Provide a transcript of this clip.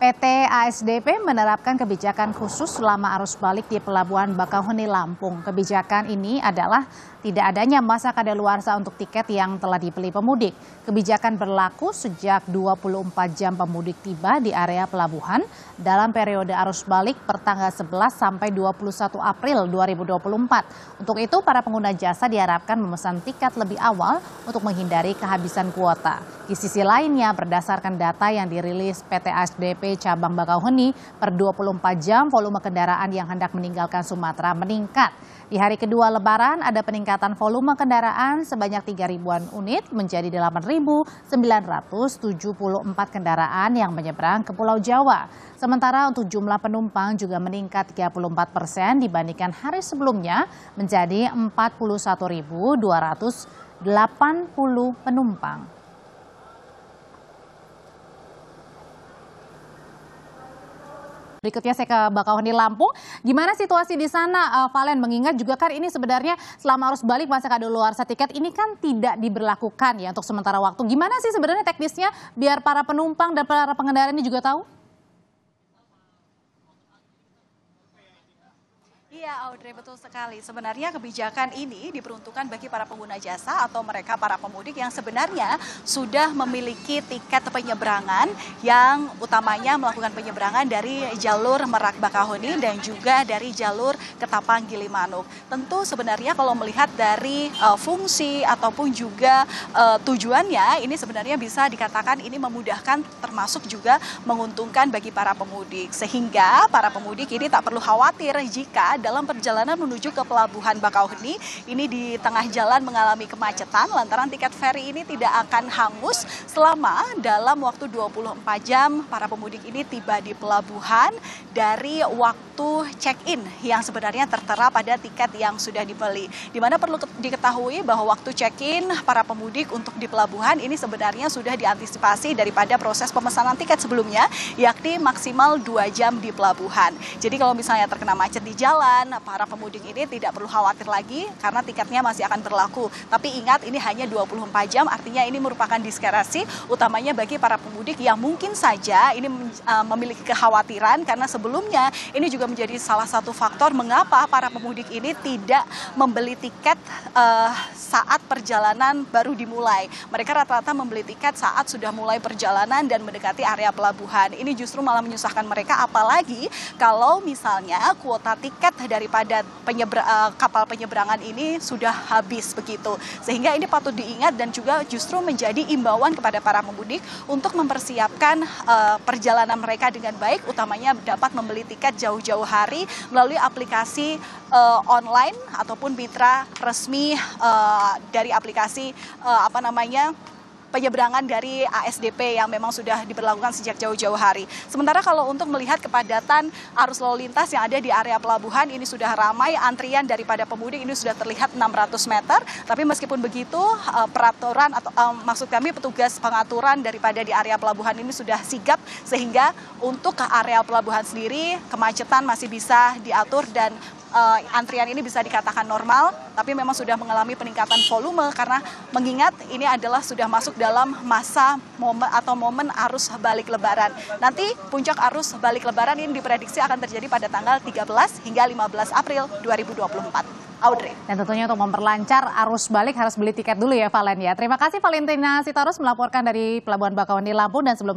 PT ASDP menerapkan kebijakan khusus selama arus balik di Pelabuhan Bakauheni, Lampung. Kebijakan ini adalah tidak adanya masa kadaluarsa untuk tiket yang telah dibeli pemudik. Kebijakan berlaku sejak 24 jam pemudik tiba di area pelabuhan dalam periode arus balik pertanggal 11 sampai 21 April 2024. Untuk itu, para pengguna jasa diharapkan memesan tiket lebih awal untuk menghindari kehabisan kuota. Di sisi lainnya, berdasarkan data yang dirilis PT ASDP Cabang Bakauheni, per 24 jam volume kendaraan yang hendak meninggalkan Sumatera meningkat. Di hari kedua Lebaran ada peningkatan volume kendaraan sebanyak 3.000-an unit menjadi 8.974 kendaraan yang menyeberang ke Pulau Jawa. Sementara untuk jumlah penumpang juga meningkat 34% dibandingkan hari sebelumnya menjadi 41.280 penumpang. Berikutnya saya ke Bakauheni, Lampung. Gimana situasi di sana, Valen? Mengingat juga kan ini sebenarnya selama arus balik masa kadaluarsa tiket ini kan tidak diberlakukan ya untuk sementara waktu. Gimana sih sebenarnya teknisnya biar para penumpang dan para pengendara ini juga tahu? Iya, Audrey, betul sekali. Sebenarnya kebijakan ini diperuntukkan bagi para pengguna jasa atau mereka para pemudik yang sebenarnya sudah memiliki tiket penyeberangan yang utamanya melakukan penyeberangan dari jalur Merak Bakauheni dan juga dari jalur Ketapang Gilimanuk. Tentu sebenarnya kalau melihat dari fungsi ataupun juga tujuannya, ini sebenarnya bisa dikatakan ini memudahkan termasuk juga menguntungkan bagi para pemudik. Sehingga para pemudik ini tak perlu khawatir jika dalam perjalanan menuju ke Pelabuhan Bakauheni ini di tengah jalan mengalami kemacetan lantaran tiket feri ini tidak akan hangus selama dalam waktu 24 jam para pemudik ini tiba di pelabuhan dari waktu check-in yang sebenarnya tertera pada tiket yang sudah dibeli. Di mana perlu diketahui bahwa waktu check-in para pemudik untuk di pelabuhan ini sebenarnya sudah diantisipasi daripada proses pemesanan tiket sebelumnya, yakni maksimal 2 jam di pelabuhan. Jadi kalau misalnya terkena macet di jalan, para pemudik ini tidak perlu khawatir lagi karena tiketnya masih akan berlaku. Tapi ingat, ini hanya 24 jam, artinya ini merupakan diskresi utamanya bagi para pemudik yang mungkin saja ini memiliki kekhawatiran karena sebelumnya ini juga menjadi salah satu faktor mengapa para pemudik ini tidak membeli tiket saat perjalanan baru dimulai. Mereka rata-rata membeli tiket saat sudah mulai perjalanan dan mendekati area pelabuhan. Ini justru malah menyusahkan mereka, apalagi kalau misalnya kuota tiket daripada kapal penyeberangan ini sudah habis begitu. Sehingga ini patut diingat dan juga justru menjadi imbauan kepada para pemudik untuk mempersiapkan perjalanan mereka dengan baik, utamanya dapat membeli tiket jauh-jauh hari melalui aplikasi online ataupun mitra resmi dari aplikasi penyeberangan dari ASDP yang memang sudah diberlakukan sejak jauh-jauh hari. Sementara kalau untuk melihat kepadatan arus lalu lintas yang ada di area pelabuhan ini sudah ramai, antrian daripada pemudik ini sudah terlihat 600 meter. Tapi meskipun begitu, peraturan atau maksud kami petugas pengaturan daripada di area pelabuhan ini sudah sigap sehingga untuk ke area pelabuhan sendiri kemacetan masih bisa diatur dan antrian ini bisa dikatakan normal, tapi memang sudah mengalami peningkatan volume karena mengingat ini adalah sudah masuk dalam masa momen arus balik Lebaran. Nanti puncak arus balik Lebaran ini diprediksi akan terjadi pada tanggal 13 hingga 15 April 2024. Audrey. Dan tentunya untuk memperlancar arus balik harus beli tiket dulu ya, Valen ya. Terima kasih Valentina Sitorus melaporkan dari Pelabuhan Bakauheni, Lampung, dan sebelumnya